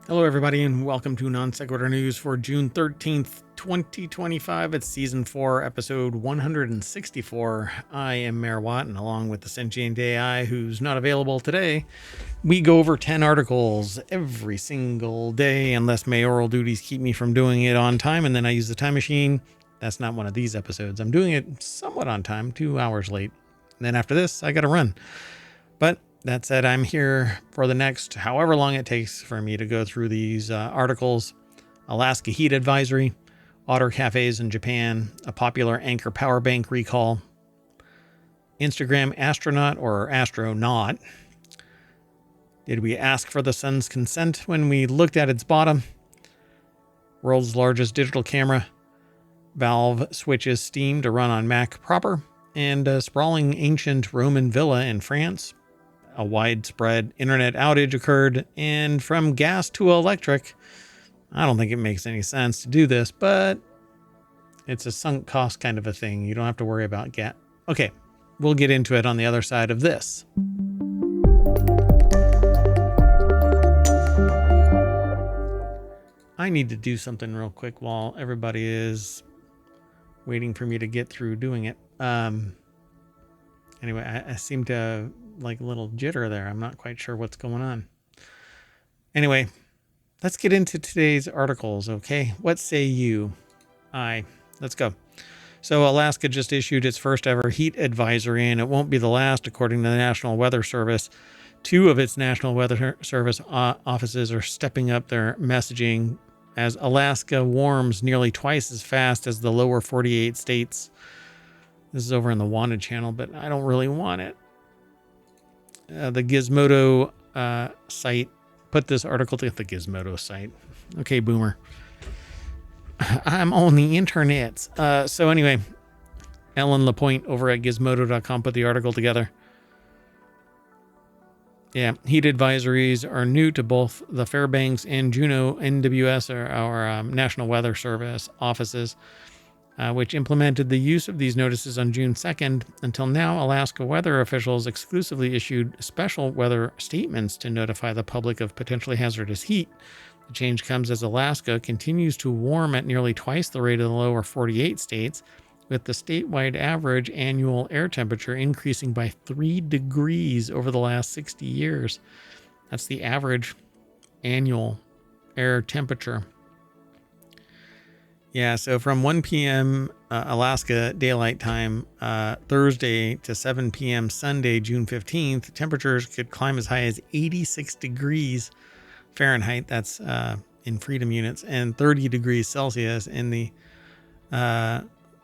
Hello, everybody, and welcome to Non Sequitur News for June 13th, 2025. It's Season 4, Episode 164. I am MayorWatt, and along with the Sentient AI, who's not available today, we go over 10 articles every single day, unless mayoral duties keep me from doing it on time, and then I use the time machine. That's not one of these episodes. I'm doing it somewhat on time, 2 hours late. And then after this, I got to run. But that said, I'm here for the next however long it takes for me to go through these articles. Alaska heat advisory, Otter cafes in Japan, a popular Anker power bank recall, Instagram astronaut or astronaut. Did we ask for the sun's consent when we looked at its bottom? World's largest digital camera. Valve switches Steam to run on Mac proper. And a sprawling ancient Roman villa in France. A widespread internet outage occurred, and from gas to electric. I don't think it makes any sense to do this, but it's a sunk cost kind of a thing. You don't have to worry about gas. Okay, we'll get into it on the other side of this. I need to do something real quick while everybody is waiting for me to get through doing it. Anyway, I seem to like a little jitter there. I'm not quite sure what's going on. Anyway, let's get into today's articles, okay? What say you? Let's go. So Alaska just issued its first ever heat advisory, and it won't be the last, according to the National Weather Service. 2 of its National Weather Service offices are stepping up their messaging as Alaska warms nearly twice as fast as the lower 48 states. This is over in the Wanted channel, but I don't really want it. The Gizmodo site put this article to the Gizmodo site. Okay, boomer. I'm on the internet. So anyway, Ellen LaPointe over at gizmodo.com put the article together. Yeah, heat advisories are new to both the Fairbanks and Juneau NWS, or our National Weather Service offices, which implemented the use of these notices on June 2nd. Until now, Alaska weather officials exclusively issued special weather statements to notify the public of potentially hazardous heat. The change comes as Alaska continues to warm at nearly twice the rate of the lower 48 states, with the statewide average annual air temperature increasing by 3 degrees over the last 60 years. That's the average annual air temperature. Yeah, so from 1 p.m. Alaska Daylight Time Thursday to 7 p.m. Sunday, June 15th, temperatures could climb as high as 86 degrees Fahrenheit, that's in freedom units, and 30 degrees Celsius in the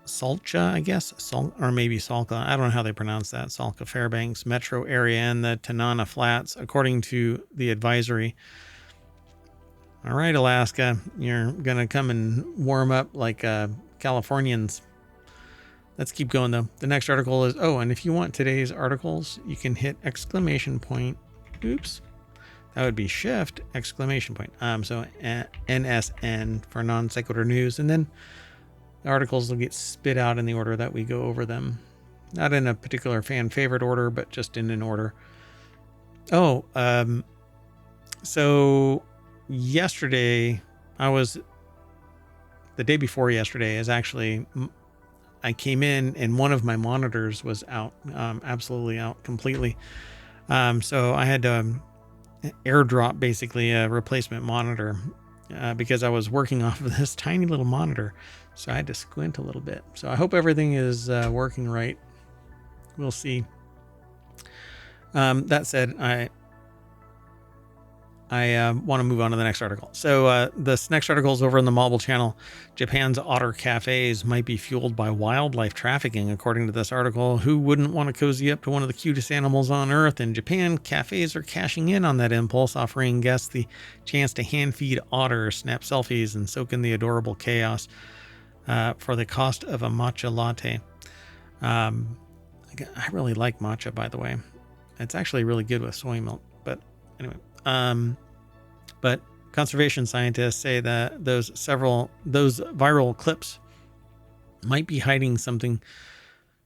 Salcha, I guess, or maybe Salka, I don't know how they pronounce that, Salka Fairbanks metro area and the Tanana Flats, according to the advisory. All right, Alaska, you're going to come and warm up like Californians. Let's keep going, though. The next article is, and if you want today's articles, you can hit exclamation point. Oops. That would be shift, exclamation point. So NSN for Non Sequitur News. And then the articles will get spit out in the order that we go over them. Not in a particular fan favorite order, but just in an order. So yesterday, the day before yesterday is actually, I came in and one of my monitors was out, absolutely out completely. So I had to airdrop basically a replacement monitor because I was working off of this tiny little monitor. So I had to squint a little bit. So I hope everything is working right. We'll see. That said, I want to move on to the next article. So this next article is over in the Mobile channel. Japan's Otter cafes might be fueled by wildlife trafficking, according to this article. Who wouldn't want to cozy up to one of the cutest animals on Earth? In Japan, cafes are cashing in on that impulse, offering guests the chance to hand feed otters, snap selfies, and soak in the adorable chaos for the cost of a matcha latte. I really like matcha, by the way. It's actually really good with soy milk. But anyway. But conservation scientists say that those viral clips might be hiding something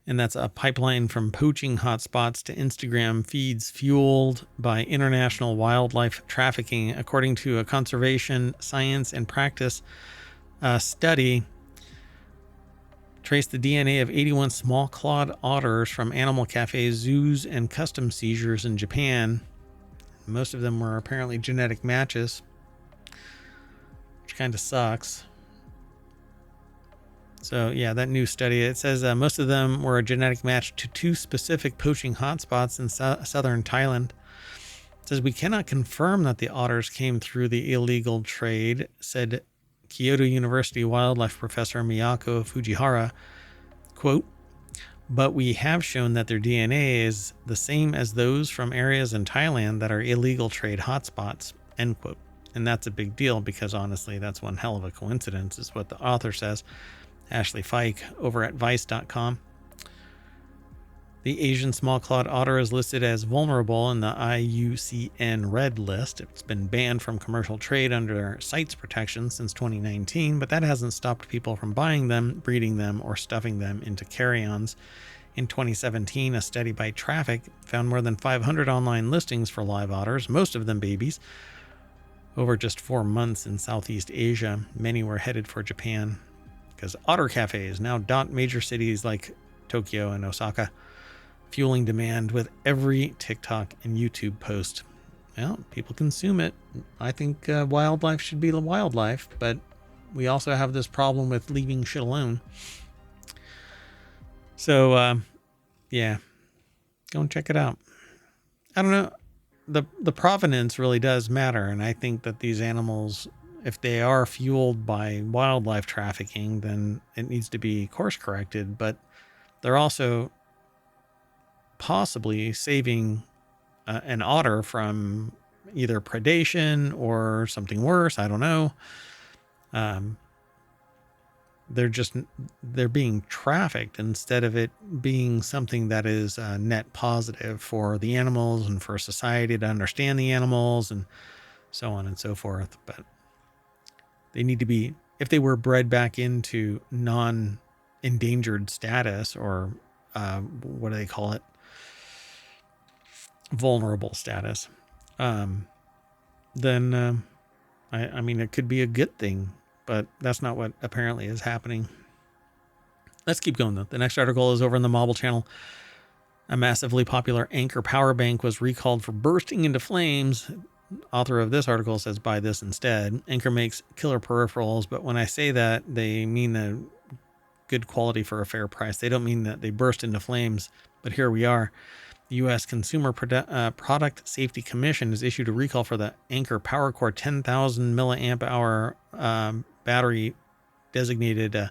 And that's a pipeline from poaching hotspots to Instagram feeds fueled by international wildlife trafficking, according to a conservation science and practice study. Traced the DNA of 81 small-clawed otters from animal cafes, zoos, and custom seizures in Japan. Most of them were apparently genetic matches, which kind of sucks. So, yeah, that new study, it says most of them were a genetic match to 2 specific poaching hotspots in southern Thailand. It says we cannot confirm that the otters came through the illegal trade, said Kyoto University wildlife professor Miyako Fujihara. Quote, but we have shown that their DNA is the same as those from areas in Thailand that are illegal trade hotspots, end quote. And that's a big deal because honestly, that's one hell of a coincidence, is what the author says. Ashley Fike over at Vice.com. The Asian small-clawed otter is listed as vulnerable in the IUCN Red List. It's been banned from commercial trade under CITES protection since 2019, but that hasn't stopped people from buying them, breeding them, or stuffing them into carry-ons. In 2017, a study by Traffic found more than 500 online listings for live otters, most of them babies, over just 4 months in Southeast Asia. Many were headed for Japan, because otter cafes now dot major cities like Tokyo and Osaka, fueling demand with every TikTok and YouTube post. Well, people consume it. I think wildlife should be the wildlife, but we also have this problem with leaving shit alone. So, yeah, go and check it out. I don't know. The provenance really does matter, and I think that these animals, if they are fueled by wildlife trafficking, then it needs to be course corrected, but they're also possibly saving an otter from either predation or something worse. I don't know. They're being trafficked instead of it being something that is net positive for the animals and for society to understand the animals and so on and so forth. But they need to be, if they were bred back into non-endangered status, or what do they call it? Vulnerable status. Then I mean, it could be a good thing, but that's not what apparently is happening. Let's keep going though. The next article is over in the Mobile channel. A massively popular Anker power bank was recalled for bursting into flames. Author of this article says buy this instead. Anker makes killer peripherals, but when I say that, they mean the good quality for a fair price. They don't mean that they burst into flames, but here we are. The U.S. Consumer Product Safety Commission has issued a recall for the Anker PowerCore 10,000 milliamp hour battery designated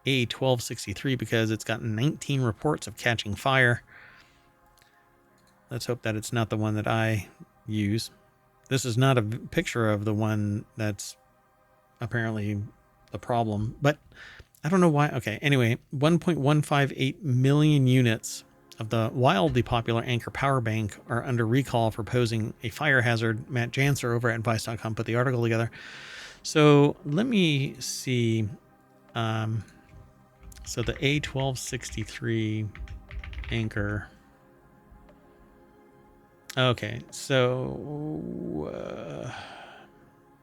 A1263 because it's gotten 19 reports of catching fire. Let's hope that it's not the one that I use. This is not a picture of the one that's apparently the problem, but I don't know why. Okay, anyway, 1.158 million units of the wildly popular Anker power bank are under recall for posing a fire hazard. Matt Janser over at Vice.com put the article together. So let me see. So the A1263 Anker. Okay, so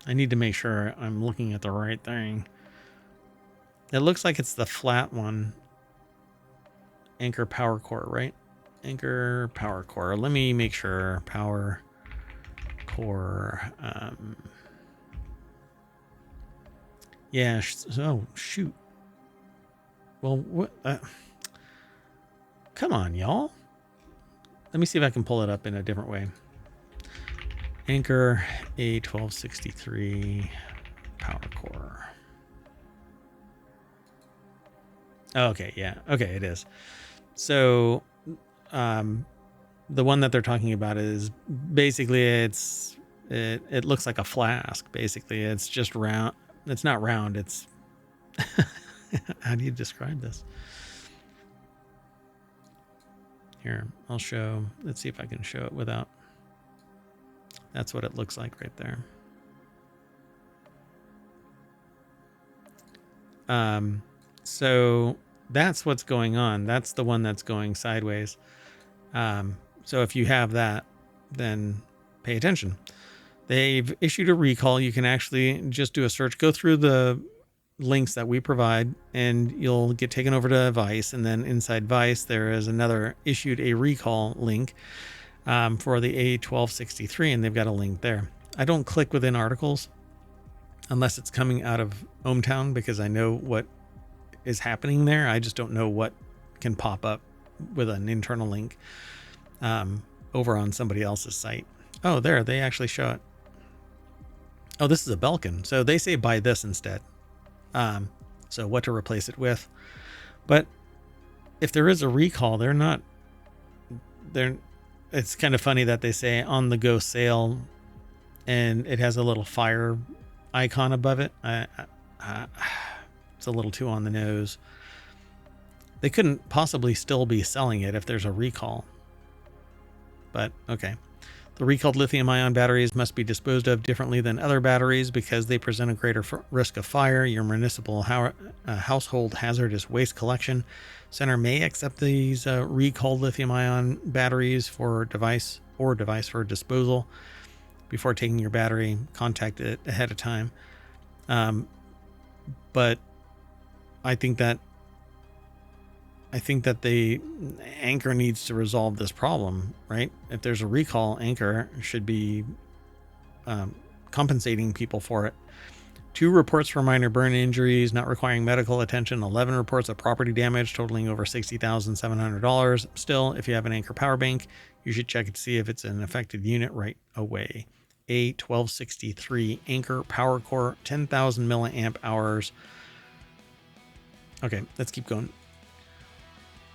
I need to make sure I'm looking at the right thing. It looks like it's the flat one. Anker Power Core, right? Anker Power Core. Let me make sure. Power Core. Yeah. Oh, shoot. Well, what? Come on, y'all. Let me see if I can pull it up in a different way. Anker A1263 Power Core. Okay, yeah. Okay, it is. So, the one that they're talking about is basically it looks like a flask. Basically, it's just round. It's not round. It's how do you describe this? Here, I'll show. Let's see if I can show it without. That's what it looks like right there. So That's what's going on. That's the one that's going sideways. So if you have that, then pay attention. They've issued a recall. You can actually just do a search, go through the links that we provide, and you'll get taken over to Vice. And then inside Vice, there is another issued a recall link for the A1263, and they've got a link there. I don't click within articles unless it's coming out of ohmTown, because I know what is happening there. I just don't know what can pop up with an internal link over on somebody else's site. Oh, there, they actually show it. Oh, this is a Belkin. So they say buy this instead. So what to replace it with. But if there is a recall, it's kind of funny that they say on the go sale and it has a little fire icon above it. It's a little too on the nose. They couldn't possibly still be selling it if there's a recall. But okay. The recalled lithium-ion batteries must be disposed of differently than other batteries because they present a greater risk of fire. Your municipal household hazardous waste collection center may accept these recalled lithium-ion batteries for device for disposal. Before taking your battery, contact it ahead of time. But I think that the Anker needs to resolve this problem, right? If there's a recall, Anker should be compensating people for it. 2 reports for minor burn injuries not requiring medical attention. 11 reports of property damage totaling over $60,700. Still, if you have an Anker power bank, you should check it to see if it's an affected unit right away. A1263 Anker Power Core, 10,000 milliamp hours. Okay, let's keep going.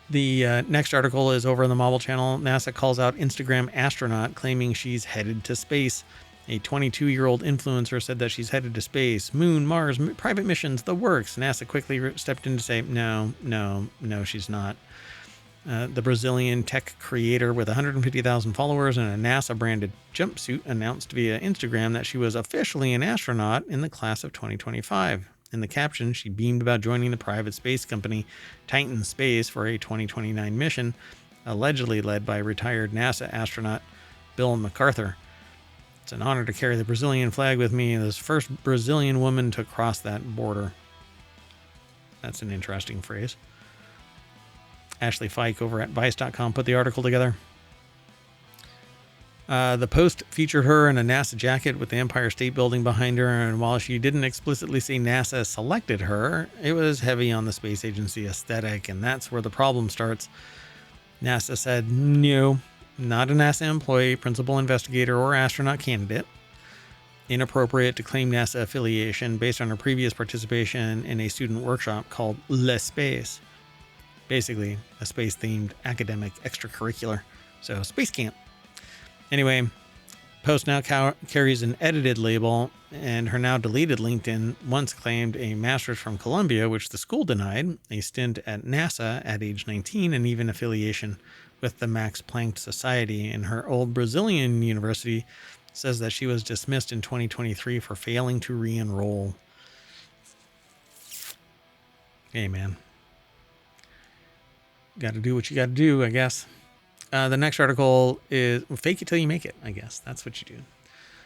The next article is over on the Mobile Channel. NASA calls out Instagram astronaut claiming she's headed to space. A 22-year-old influencer said that she's headed to space, moon, Mars, private missions, the works. NASA quickly stepped in to say, no, she's not. The Brazilian tech creator with 150,000 followers and a NASA-branded jumpsuit announced via Instagram that she was officially an astronaut in the class of 2025. In the caption, she beamed about joining the private space company Titan Space for a 2029 mission, allegedly led by retired NASA astronaut Bill MacArthur. It's an honor to carry the Brazilian flag with me, this first Brazilian woman to cross that border. That's an interesting phrase. Ashley Fike over at Vice.com put the article together. The post featured her in a NASA jacket with the Empire State Building behind her, and while she didn't explicitly say NASA selected her, it was heavy on the space agency aesthetic, and that's where the problem starts. NASA said, no, not a NASA employee, principal investigator, or astronaut candidate. Inappropriate to claim NASA affiliation based on her previous participation in a student workshop called Le Space. Basically, a space-themed academic extracurricular. So, space camp. Anyway, post now carries an edited label, and her now deleted LinkedIn once claimed a master's from Columbia, which the school denied, a stint at NASA at age 19, and even affiliation with the Max Planck Society. And her old Brazilian university says that she was dismissed in 2023 for failing to re-enroll. Hey, man. Got to do what you got to do, I guess. The next article is fake it till you make it, I guess. That's what you do.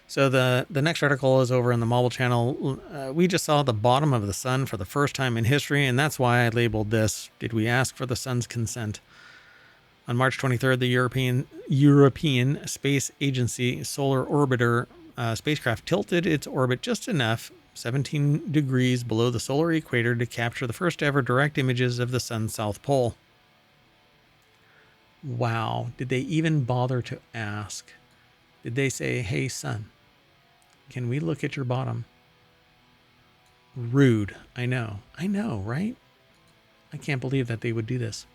So the next article is over in the Mobile Channel. We just saw the bottom of the sun for the first time in history, and that's why I labeled this, Did We Ask for the Sun's Consent? On March 23rd, the European Space Agency Solar Orbiter spacecraft tilted its orbit just enough, 17 degrees below the solar equator, to capture the first ever direct images of the sun's south pole. Wow. Did they even bother to ask? Did they say, hey, sun, can we look at your bottom? Rude. I know, right? I can't believe that they would do this.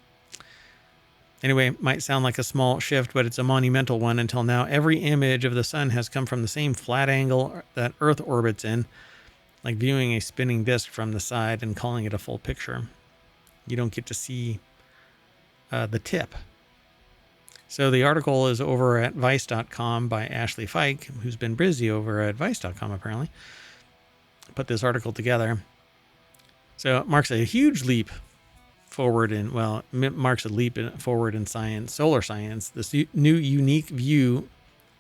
Anyway, might sound like a small shift, but it's a monumental one. Until now, every image of the sun has come from the same flat angle that Earth orbits in, like viewing a spinning disk from the side and calling it a full picture. You don't get to see the tip. So the article is over at Vice.com by Ashley Fike, who's been busy over at Vice.com apparently. Put this article together. So it marks a huge leap forward in, well, it marks a leap forward in science, solar science. This new unique view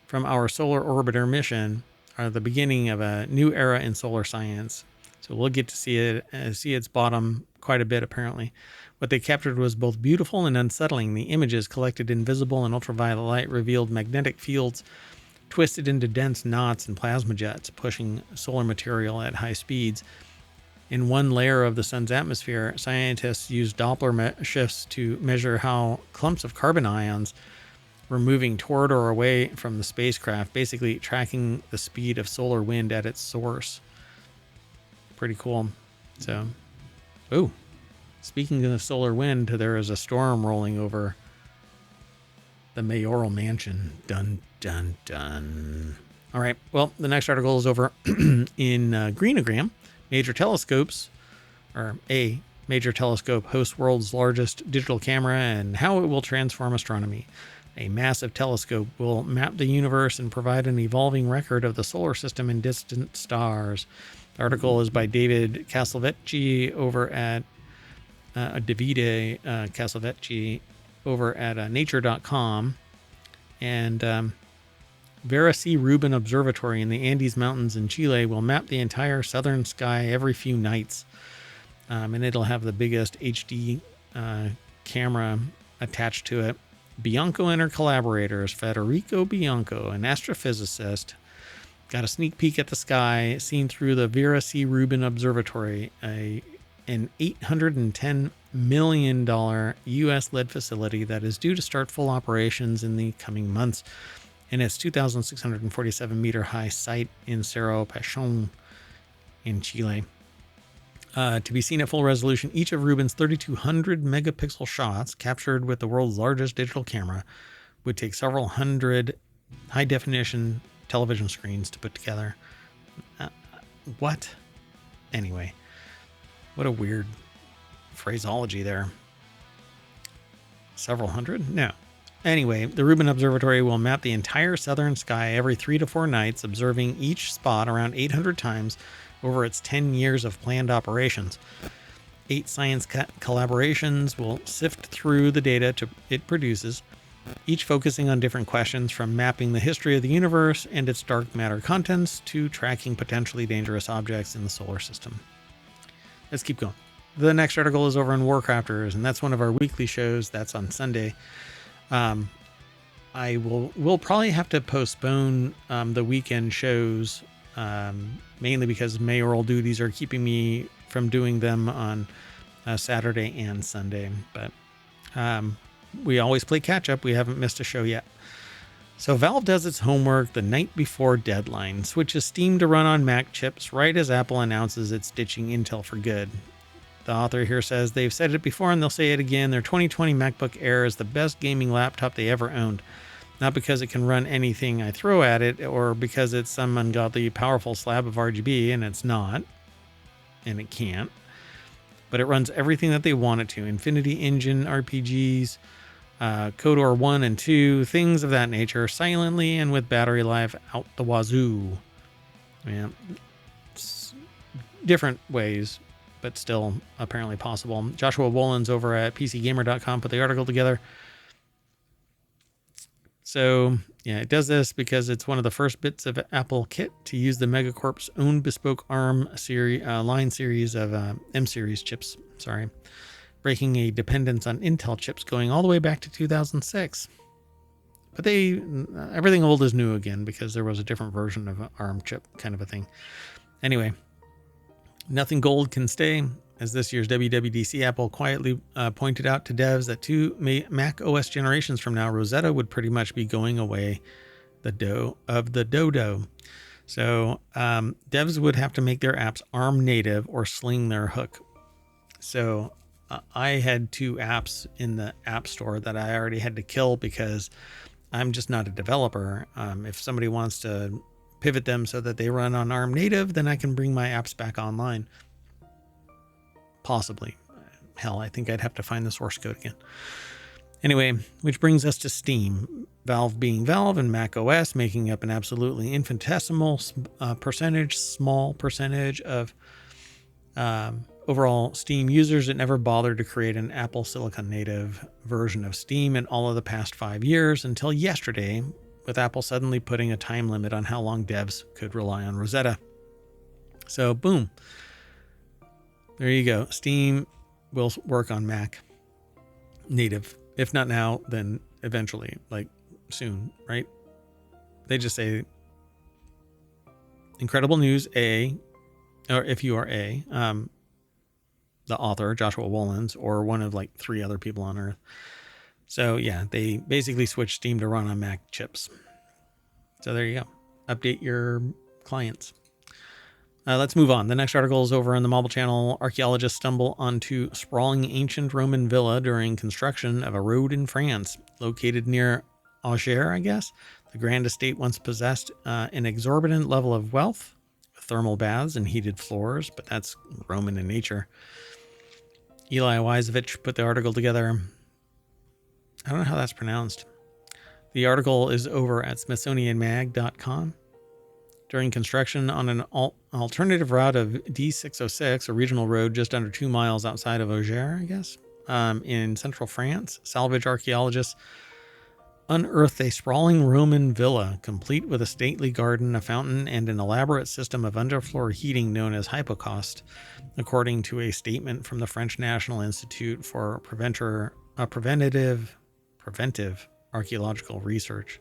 from our solar orbiter mission are the beginning of a new era in solar science. So we'll get to see its bottom quite a bit, apparently. What they captured was both beautiful and unsettling. The images collected in visible and ultraviolet light revealed magnetic fields twisted into dense knots and plasma jets, pushing solar material at high speeds. In one layer of the sun's atmosphere, scientists used Doppler shifts to measure how clumps of carbon ions were moving toward or away from the spacecraft, basically tracking the speed of solar wind at its source. Pretty cool. So, ooh, speaking of solar wind, there is a storm rolling over the mayoral mansion. Dun, dun, dun. All right. Well, the next article is over in Greenagram. Major telescopes, or a major telescope, hosts world's largest digital camera and how it will transform astronomy. A massive telescope will map the universe and provide an evolving record of the solar system and distant stars. The article is by David Castelvecchi over at Davide Castelvecchi over at nature.com. And Vera C. Rubin Observatory in the Andes Mountains in Chile will map the entire southern sky every few nights. And it'll have the biggest HD camera attached to it. Bianco and her collaborators, Federico Bianco, an astrophysicist, got a sneak peek at the sky seen through the Vera C. Rubin Observatory, an $810 million U.S.-led facility that is due to start full operations in the coming months. In its 2,647-meter high site in Cerro Pachón in Chile. To be seen at full resolution, each of Rubin's 3,200 megapixel shots, captured with the world's largest digital camera, would take several hundred high-definition television screens to put together. What? Anyway, what a weird phraseology there. Several hundred? No. Anyway, the Rubin Observatory will map the entire southern sky every 3 to 4 nights, observing each spot around 800 times over its 10 years of planned operations. 8 science collaborations will sift through the data it produces, each focusing on different questions, from mapping the history of the universe and its dark matter contents to tracking potentially dangerous objects in the solar system. Let's keep going. The next article is over on WarCrafters, and that's one of our weekly shows. That's on Sunday. We'll probably have to postpone the weekend shows, mainly because mayoral duties are keeping me from doing them on Saturday and Sunday. But we always play catch up. We haven't missed a show yet. So Valve does its homework the night before deadline, switches Steam to run on Mac chips right as Apple announces it's ditching Intel for good. The author here says they've said it before and they'll say it again. Their 2020 MacBook Air is the best gaming laptop they ever owned. Not because it can run anything I throw at it or because it's some ungodly powerful slab of RGB, and it's not. And it can't. But it runs everything that they want it to. Infinity Engine, RPGs, KOTOR 1 and 2, things of that nature, silently and with battery life out the wazoo. Yeah, different ways, but still apparently possible. Joshua Wolins over at PCGamer.com put the article together. So, yeah, it does this because it's one of the first bits of Apple kit to use the Megacorp's own bespoke ARM line series of M-series chips, breaking a dependence on Intel chips going all the way back to 2006. But everything old is new again because there was a different version of an ARM chip kind of a thing. Anyway, nothing gold can stay. As this year's WWDC, Apple quietly pointed out to devs that 2 Mac OS generations from now, Rosetta would pretty much be going away the dodo. So devs would have to make their apps ARM native or sling their hook. So I had 2 apps in the App Store that I already had to kill because I'm just not a developer. If somebody wants to pivot them so that they run on ARM native, then I can bring my apps back online. Possibly. Hell, I think I'd have to find the source code again. Anyway, which brings us to Steam. Valve being Valve and Mac OS making up an absolutely infinitesimal small percentage of overall Steam users that never bothered to create an Apple Silicon native version of Steam in all of the past 5 years until yesterday, with Apple suddenly putting a time limit on how long devs could rely on Rosetta. So boom, there you go. Steam will work on Mac native. If not now, then eventually, like soon, right? They just say, incredible news, or if you are the author, Joshua Wolins, or one of like 3 other people on Earth. So yeah, they basically switched Steam to run on Mac chips. So there you go. Update your clients. Let's move on. The next article is over on the Mobile Channel. Archaeologists stumble onto sprawling ancient Roman villa during construction of a road in France, located near Auger, I guess. The grand estate once possessed an exorbitant level of wealth, with thermal baths and heated floors, but that's Roman in nature. Eli Wisevich put the article together. I don't know how that's pronounced. The article is over at smithsonianmag.com. During construction on an alternative route of D606, a regional road just under 2 miles outside of Auger, I guess, in central France, salvage archaeologists unearthed a sprawling Roman villa, complete with a stately garden, a fountain, and an elaborate system of underfloor heating known as hypocaust, according to a statement from the French National Institute for Preventive Archaeological Research.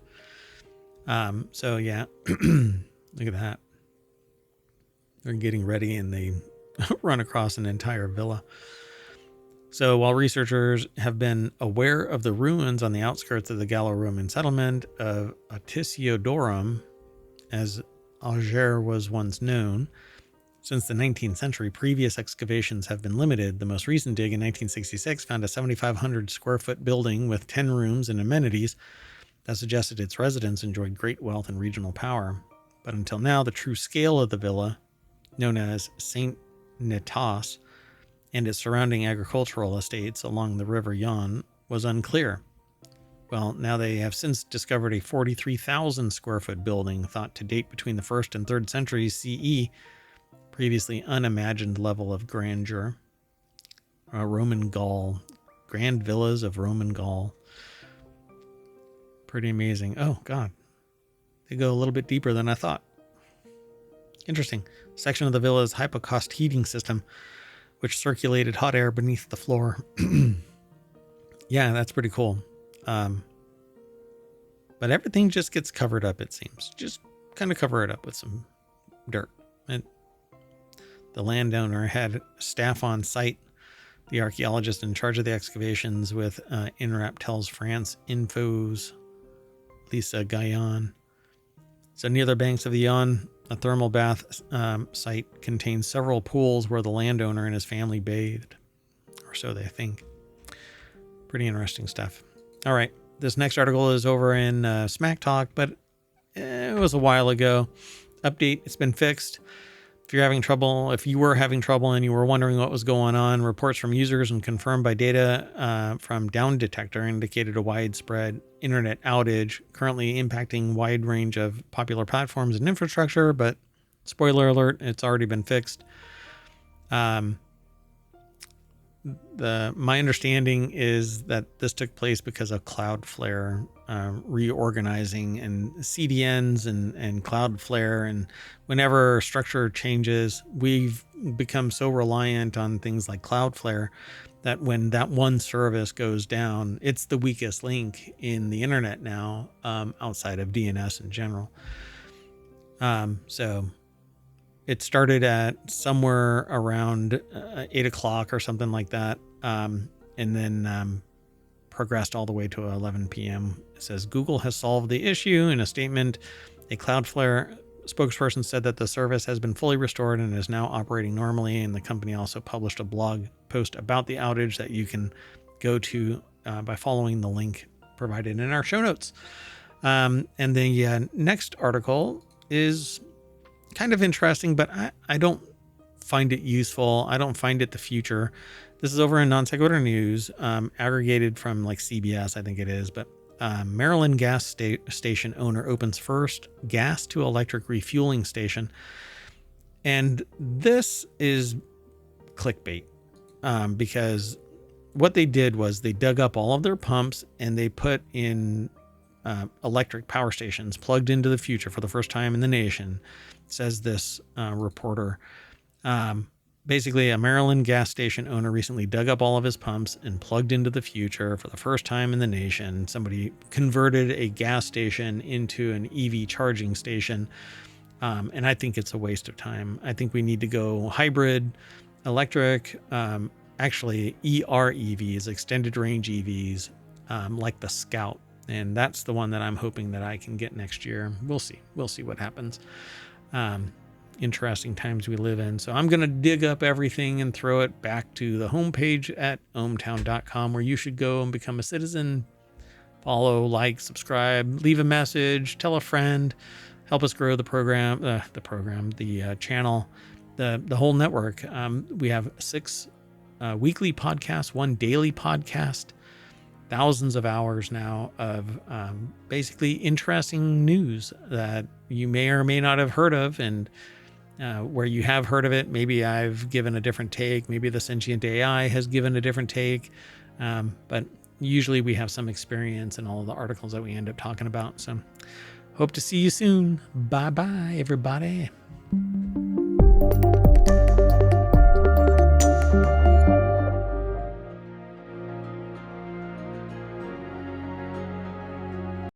So yeah, look at that. They're getting ready and they run across an entire villa. So while researchers have been aware of the ruins on the outskirts of the Gallo-Roman settlement of Atissiodorum, as Auger was once known, since the 19th century, previous excavations have been limited. The most recent dig in 1966 found a 7,500 square foot building with 10 rooms and amenities that suggested its residents enjoyed great wealth and regional power. But until now, the true scale of the villa, known as Saint Nitas, and its surrounding agricultural estates along the River Yonne, was unclear. Well, now they have since discovered a 43,000 square foot building thought to date between the 1st and 3rd centuries CE, previously unimagined level of grandeur. Roman Gaul, grand villas of Roman Gaul. Pretty amazing. Oh, God. They go a little bit deeper than I thought. Interesting. Section of the villa's hypocaust heating system, which circulated hot air beneath the floor. Yeah, that's pretty cool. But everything just gets covered up, it seems. Just kind of cover it up with some dirt. And the landowner had staff on site. The archaeologist in charge of the excavations with INRAP tells France Info's Lisa Gaillon. So near the banks of the Yonne, a thermal bath site contains several pools where the landowner and his family bathed, or so they think. Pretty interesting stuff. All right, this next article is over in Smack Talk, but it was a while ago. Update, it's been fixed. If you were having trouble and you were wondering what was going on, reports from users and confirmed by data from Down Detector indicated a widespread internet outage, currently impacting wide range of popular platforms and infrastructure, but spoiler alert, it's already been fixed. My understanding is that this took place because of Cloudflare reorganizing and CDNs and Cloudflare. And whenever structure changes, we've become so reliant on things like Cloudflare that when that one service goes down, it's the weakest link in the internet now, outside of DNS in general. So it started at somewhere around 8 o'clock or something like that. And then progressed all the way to 11 p.m. It says Google has solved the issue. In a statement, a Cloudflare spokesperson said that the service has been fully restored and is now operating normally. And the company also published a blog post about the outage that you can go to by following the link provided in our show notes. And the next article is kind of interesting, but I don't find it useful. I don't find it the future. This is over in Non Sequitur News, aggregated from like CBS, I think it is. But Maryland gas station owner opens first gas to electric refueling station. And this is clickbait, because what they did was they dug up all of their pumps and they put in electric power stations plugged into the future for the first time in the nation, says this reporter. Basically, a Maryland gas station owner recently dug up all of his pumps and plugged into the future for the first time in the nation. Somebody converted a gas station into an EV charging station. And I think it's a waste of time. I think we need to go hybrid, electric, actually EREVs, extended range EVs, like the Scout. And that's the one that I'm hoping that I can get next year. We'll see. We'll see what happens. Interesting times we live in. So I'm going to dig up everything and throw it back to the homepage at ohmTown.com, where you should go and become a citizen. Follow, like, subscribe, leave a message, tell a friend, help us grow the channel, the whole network. We have 6 weekly podcasts, 1 daily podcast, thousands of hours now of basically interesting news that you may or may not have heard of, and where you have heard of it, maybe I've given a different take, maybe the Sentient AI has given a different take, but usually we have some experience in all of the articles that we end up talking about. So hope to see you soon. Bye bye, everybody.